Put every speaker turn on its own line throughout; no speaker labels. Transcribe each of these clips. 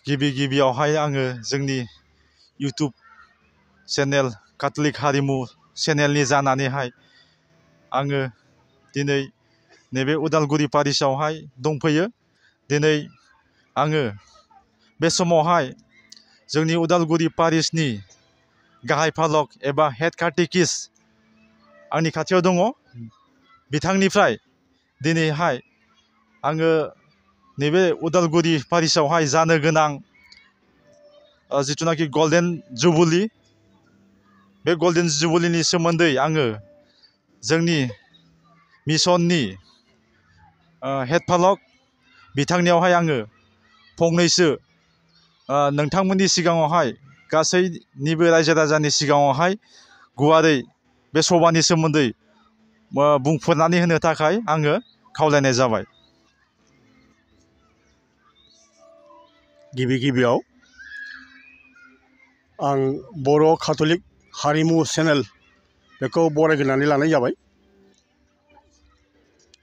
गिबियावहाय आङो जोंनि इउटुब चेनेल काथलिक हारिमु चेनेलनि जानानैहाय आङो दिनै नैबे उदालगुरि पारिसआवहाय दंफैयो। दिनै आङो बे समावहाय जोंनि उदालगुरि पारिसनि गाहाय फालक एबा हेड काटेकिस्ट आंनि खाथियाव दङ। बिथांनिफ्राय दिनैहाय आङो नैबे उदालगुरि पारिसआवहाय जानो गोनां जिथुनाखि गल्डेन जुबुलि, बे गल्डेन जुबुलिनि सोमोन्दै आङो जोंनि मिसननि हेड फालक बिथांनियावहाय आङो फंनैसो नोंथांमोननि सिगाङावहाय गासैनिबो रायजो राजानि सिगाङावहाय गुवारै बे सभानि सोमोन्दै बुंफोरनानै होनो थाखाय आङो खावलायनाय जाबाय।
गिबियाव आं बर' काथलिक हारिमु चेनेल बेखौ बरायग्रोनानै लानाय जाबाय।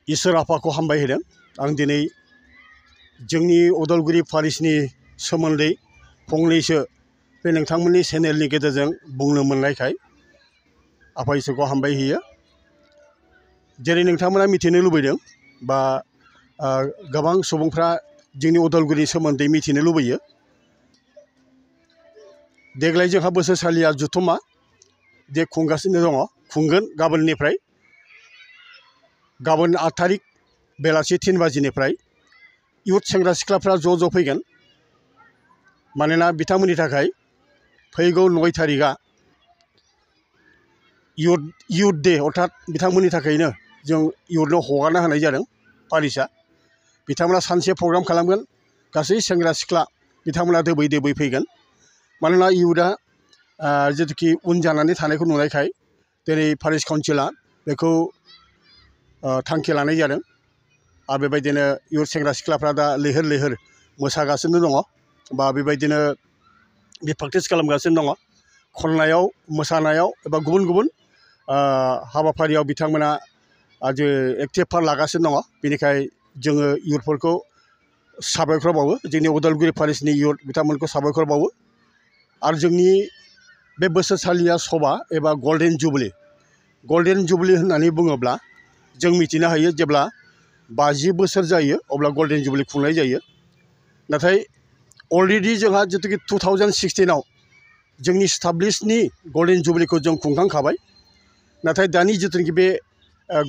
इसोर आफाखौ हामबाय होदों। आं दिनै जोंनि उदालगुरि पारिसनि सोमोन्दै फंनैसो बे नोंथांमोननि चेनेलनि गेजेरजों बुंनो मोननायखाय आफा इसोरखौ हामबाय होयो। जेरै नोंथांमोना मिथिनो लुबैदों बा गोबां सुबुंफ्रा जोंनि उदालगुरिनि सोमोन्दै मिथिनो लुबैयो। देग्लाय जोंहा बोसोरसालिया जथुम्मा जे खुंगासिनो दङ, खुंगोन गाबोननिफ्राय। गाबोन 8 थारिख बेलासि 3 बाजिनिफ्राय इयुथ सेंग्रा सिख्लाफ्रा ज' फैगोन। मानोना बिथांमोननि थाखाय फैगौ 9 थारिखआ इयुथ डे, अर्थात बिथांमोननि थाखायनो जों इयुथनो हगारना होनाय जादों पारिसआ। बिथांमोना सानसे प्रग्राम खालामगोन, गासै सेंग्रा सिख्ला बिथांमोना दोबै फैगोन। मानोना इयुथआ जिथुखि उन जानानै थानायखौ नुनायखाय दिनै पारिस काउन्सिला बेखौ थांखि लानाय जादों। आरो बेबायदिनो इयुथ सेंग्रा सिख्लाफ्रा दा लैहोर मोसागासिनो दङ, बा बेबायदिनो बे प्रेक्टिस खालामगासिनो दङ। खननायाव, मोसानायाव एबा गुबुन हाबाफारियाव बिथांमोना जे एक्टिभ पार्ट लागासिनो दङ। बेनिखाय जोङो इयुथफोरखौ साबायखर बावो, जोंनि उदालगुरि पारिसनि इयुथ बिथांमोनखौ साबायखर बावो। आरो जोंनि बे बोसोरसालिया सभा एबा गल्डेन जुबलि होननानै बुङोब्ला जों मिथिनो हायो जेब्ला 50 बोसोर जायो अब्ला गल्डेन जुबलि खुंनाय जायो। नाथाय अलरेडि जोंहा जिथुखि 2016आव जोंनि स्टाब्लिशनि गल्डेन जुबलिखौ जों खुंखांखाबाय। नाथाय दानि जिथुनाखि बे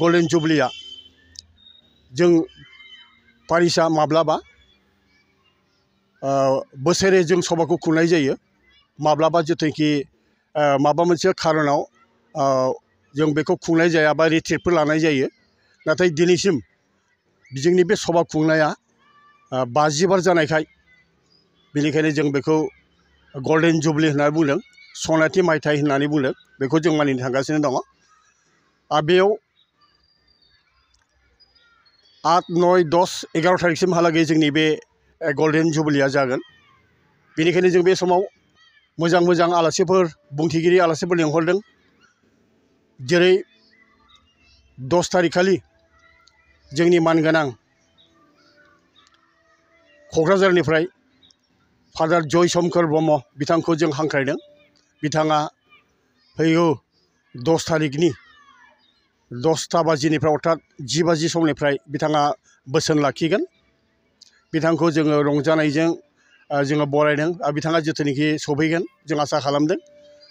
गल्डेन जुबलिया जों पारिसआ माब्लाबा बोसोरे जों सभाखौ खुंनाय जायो, माब्लाबा जिथुनाखि माबा मोनसे खारनाव जों बेखौ खुंनाय जाया बा रिट्रिटफोर लानाय जायो। नाथाय दिनैसिम जोंनि बे सभा खुंनाया 50 बार जानायखाय बेनिखायनो जों बेखौ गल्डेन जुबलि होननानै बुंदों, सनाथि मायथाइ होननानै बुंदों। बेखौ जों मानिनो थांगासिनो दङ। आरो बेयाव 8, 9, 10, 11 थारिखसिमहालागै जोंनि बे गल्डेन जुबलिया जागोन। बेनिखायनो जों बे समाव मोजां आलासिफोर, बुंथिगिरि आलासिफोर लिंहरदों। जेरै 10 थारिख खालि जोंनि मानगोनां क'क्राझारनिफ्राय फादार जय समकर ब्रह्म बिथांखौ जों हांख्रायदों। बिथाङा फैगौ 10 थारिखनि 10टा बाजिनिफ्राय अर्थात 10 बाजि समनिफ्राय बिथाङा बोसोन लाखिगोन। बिथांखौ जोङो रंजानायजों जोङो बरायदों। आरो बिथाङा जिथुनाखि सफैगोन जों आसा खालामदों।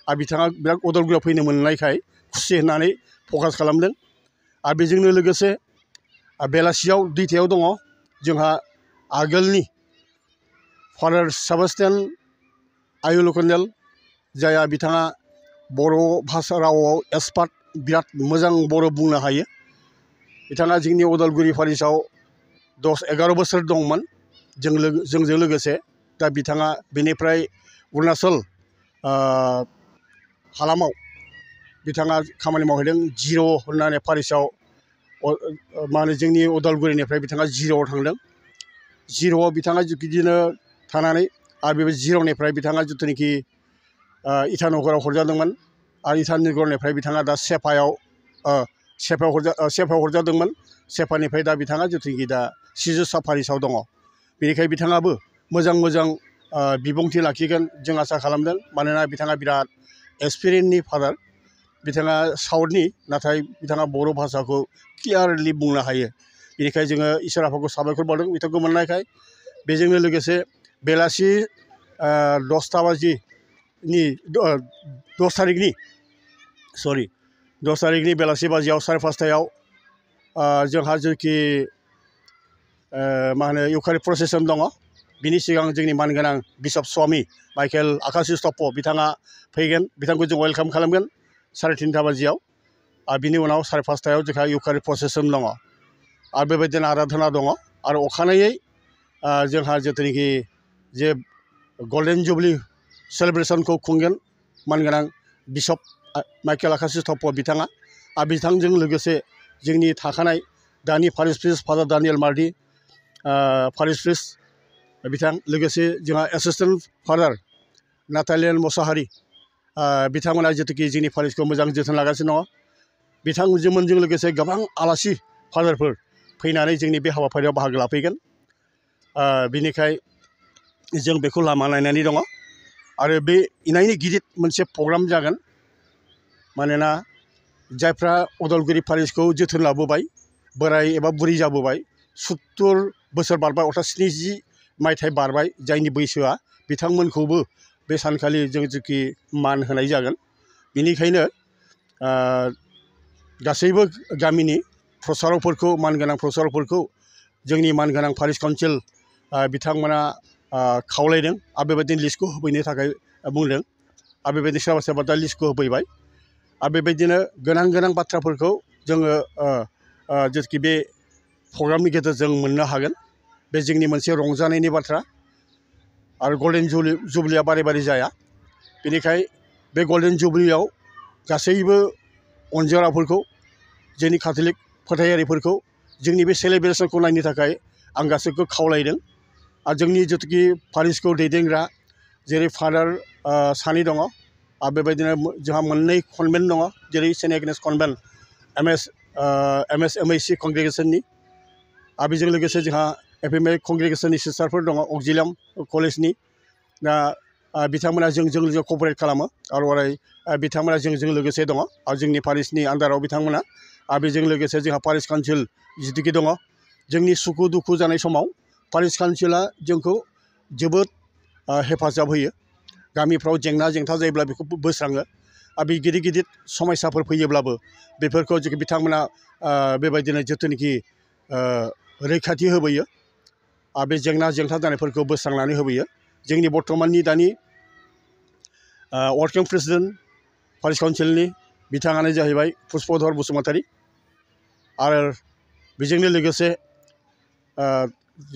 आरो बिथाङा बिराद उदालगुरियाव फैनो मोननायखाय खुसि होननानै फकास खालामदों। आरो बेजोंनो लोगोसे बेलासियाव 2टायाव दङ जोंहा आगोलनि फादार सेबास्टियान आयुलकन्डेल, जायहा बिथाङा बर' भाषा रावआव एक्सपार्ट, बिराद मोजां बर' बुंनो हायो। बिथाङा जोंनि उदालगुरि पारिसआव 10-11 बोसोर दंमोन जोंजों लोगोसे। दा बिथाङा बेनिफ्राय अरुणाचल हालामाव बिथाङा खामानि मावहैदों। जिर' होननानै पारिसआव मा होनो जोंनि उदालगुरिनिफ्राय बिथाङा जिर'आव थांदों। जिर'आव बिथाङा बिदिनो थानानै आरो बे जिर'निफ्राय बिथाङा जिथुनाखि इटानगराव हरजादोंमोन। आरो इटानगरनिफ्राय बिथाङा दा सेपायाव हरजादोंमोन। सेपानिफ्राय दा बिथाङा जिथुनाखि दा सिजुसा पारिसआव दङ। बेनिखाय बिथाङाबो मोजां बिबुंथि लाखिगोन जों आसा खालामदों मानोना बिथाङा बिराद एक्सपिरियेन्सनि फादार बिथाङा साउथनि नाथाय बिथाङा बर' भाषाखौ क्लियारलि बुंनो हायो बेनिखायनो जोङो इसोर आफाखौ साबायखर बावदों बिथांखौ मोननायखाय बेजोंनो लोगोसे बेलासि 10 बाजिनि 10 तारिखनि बेलासि बाजियाव 5:30 जोंहा जेखि मा होनो इउकारि प्रसेसन दङ बिनि सिगां जोंनि मानगोनां बिशप स्वामी माइकेल आकाशिष टप्प बिथाङा फैगोन बिथांखौ जों वेलकाम खालामगोन 3:30 बाजियाव आरो बिनि उनाव 5:30 जोंहा इउकारि प्रसेसन दङ आरो बेबायदिनो आराधना दङ आरो अखानायै जोंहा जिथुनाखि जे गल्डेन जुबलि सेलेब्रेसनखौ खुंगोन मानगोनां बिशप माइकेल आकाशिष टप्प बिथाङा आरो बिथांजों लोगोसे जोंनि थाखानाय दानि पारिश प्रिस्ट फादार दानियेल मार्डि पारिश प्रिस्ट बिथां लोगोसे जोंहा एसिस्टेन्ट फादार नाथालियान मसाहारि बिथांमोना जिथुखि जोंनि पारिशखौ मोजां जोथोन लागासिनो दङ बिथांमोनजों लोगोसे गोबां आलासि फादारफोर फैनानै जोंनि बे हाबाफारियाव बाहागो लाफैगोन बिनिखाय जों बेखौ लामा नायनानै दङ आरो बे इनायनि गिदिर मोनसे प्रग्राम जागोन मानोना जायफ्रा उदालगुरि पारिशखौ जोथोन लाबोबाय बोराय एबा बुरि जाबोबाय 70 बोसोर बारबाय अर्थात 70 मायथाइ बारबाय जायनि बैसोआ बिथांमोनखौबो बे सानखालि जों जेखि मान होनाय जागोन बेनिखायनो गासैबो गामिनि प्रसारकफोरखौ मानगोनां प्रसारकफोरखौ जोंनि मानगोनां पारिश काउन्सिल बिथांमोना खावलायदों आरो बेबायदिनो लिस्टखौ होफैनो थाखाय बुंदों आरो बेबायदिनो सोरबा सोरबा दा लिस्टखौ होफैबाय आरो बेबायदिनो गोनां बाथ्राफोरखौ जोङो जेखि बे प्रग्रामनि गेजेरजों मोननो हागोन बे जोंनि मोनसे रंजानायनि बाथ्रा आरो गल्डेन जुबलिया बारे बारे जाया बेनिखाय बे गल्डेन जुबलियाव गासैबो अनजिराफोरखौ जोंनि काथलिक फोथायारिफोरखौ जोंनि बे सेलेब्रेसनखौ नायनो थाखाय आं गासैखौ खावलायदों आरो जोंनि जिथुखि पारिशखौ दैदेनग्रा जेरै फादार सानै दङ आरो बेबायदिनो जोंहा 2 कनभेन्ट दङ जेरै सेन्ट एग्नेस कनभेन्ट MSMAC कंग्रेगेशननि आरो बेजों लोगोसे जोंहा FMA कंग्रेगेशननि सिस्टारफोर दङ अक्जिलियाम कलेजनि दा बिथांमोना जोंजों कपारेट खालामो आरो अराय बिथांमोना जोंजों लोगोसे दङ आरो जोंनि पारिशनि आन्दाराव बिथांमोना आरो बेजों लोगोसे जोंहा पारिश काउन्सिल जिथुखि दङ जोंनि सुखु दुखु जानाय समाव पारिश काउन्सिला जोंखौ जोबोद हेफाजाब होयो गामिफ्राव जेंना जेंथा जायोब्ला बेखौ बोस्राङो आरो बे गिदिर समस्याफोर फैयोब्लाबो बेफोरखौ बिथांमोना बेबायदिनो जिथुनाखि रैखाथि होबोयो आरो बे जेंना जानायफोरखौ बोस्रांनानै होबोयो जोंनि बर्तमाननि दानि वर्किं प्रेसिडेन्ट पारिश काउन्सिलनि बिथाङानो जाहैबाय पुष्पधर बसुमतारी आरो बेजोंनो लोगोसे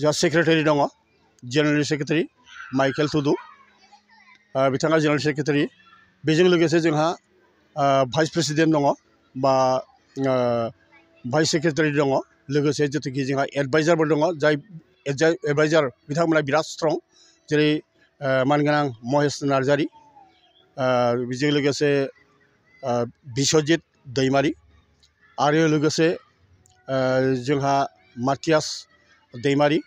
जा सेक्रेटारि दङ जेनेरेल सेक्रेटारि माइकेल टुडु बिथाङा जेनेरेल सेक्रेटारि बेजों लोगोसे जोंहा भाइस प्रेसिडेन्ट दङ बा भाइस सेक्रेटारि दङ लोगोसे जिथुखि जोंहा एडभाइजारफोर दङ जाय एडभाइजार बिथांमोना बिराद स्ट्रं जेरै मानगोनां महेश नार्जारि बेजों लोगोसे बिश्वजित दैमारि आरो लोगोसे जोंहा माथियास दैमारि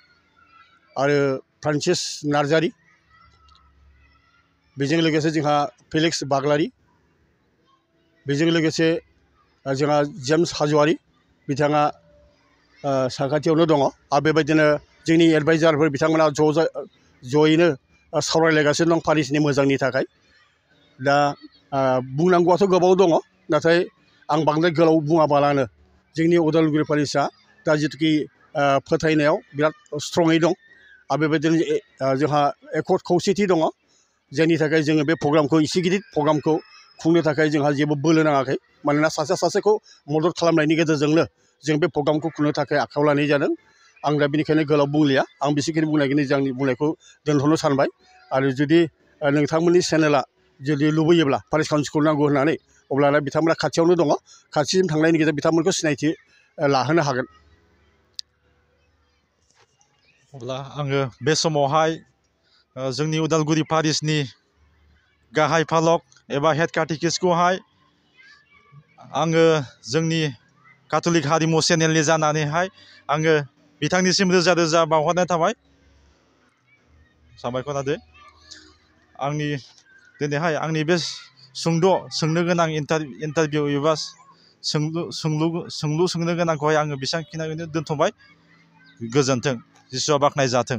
आरो फ्रान्सिस नार्जारि बेजों लोगोसे जोंहा फेलिक्स बाग्लारि बेजों लोगोसे जोंहा जेम्स हाज'वारि बिथाङा साखाथियावनो दङ आरो बेबायदिनो जोंनि एडभाइजारफोर बिथांमोना ज'यैनो सावरायलायगासिनो दं पारिशनि मोजांनि थाखाय दा बुंनांगौआथ' गोबाव दङ नाथाय आं बांद्राय गोलाव बुङाबालानो जोंनि उदालगुरि पारिशआ दा जिथुखि फोथायनायाव बिराद स्ट्रङै दं आरो बेबायदिनो जोंहा एकर्ड खौसेथि दङ जायनि थाखाय जोङो बे प्रग्रामखौ एसे गिदिर प्रग्रामखौ खुंनो थाखाय जोंहा जेबो बोलो नाङाखै मानोना सासेखौ मदद खालामनायनि गेजेरजोंनो जों बे प्रग्रामखौ खुंनो थाखाय आखायाव लानाय जादों आं दा बेनिखायनो गोलाव बुंलिया आं बेसेखिनि बुंनायखिनि आंनि बुंनायखौ दोनथ'नो सानबाय आरो जुदि नोंथांमोननि चेनेला जुदि लुबैयोब्ला पारिश काउन्सिलखौ नांगौ होननानै अब्लाना बिथांमोना खाथियावनो दङ खाथिसिम थांनायनि गेजेरजों बिथांमोनखौ सिनायथि लाहोनो हागोन
अब्ला आङो बे समावहाय जोंनि उदालगुरि पारिशनि गाहाय फालक एबा हेड काटेकिस्टखौहाय आङो जोंनि काथलिक हारिमु चेनेलनि जानानैहाय आङो बिथांनिसिम रोजा रोजा बावहरनाय थाबाय साबायखर होदो आंनि दिनैहाय आंनि बे सुंद' सोंनो गोनां इन्टारभिउ एबा सोंलु सोंनो गोनांखौहाय आङो बेसेबांखिनियावनो दोनथ'बाय। गोजोन्थों। जिसुआ बाख्नाय जाथों।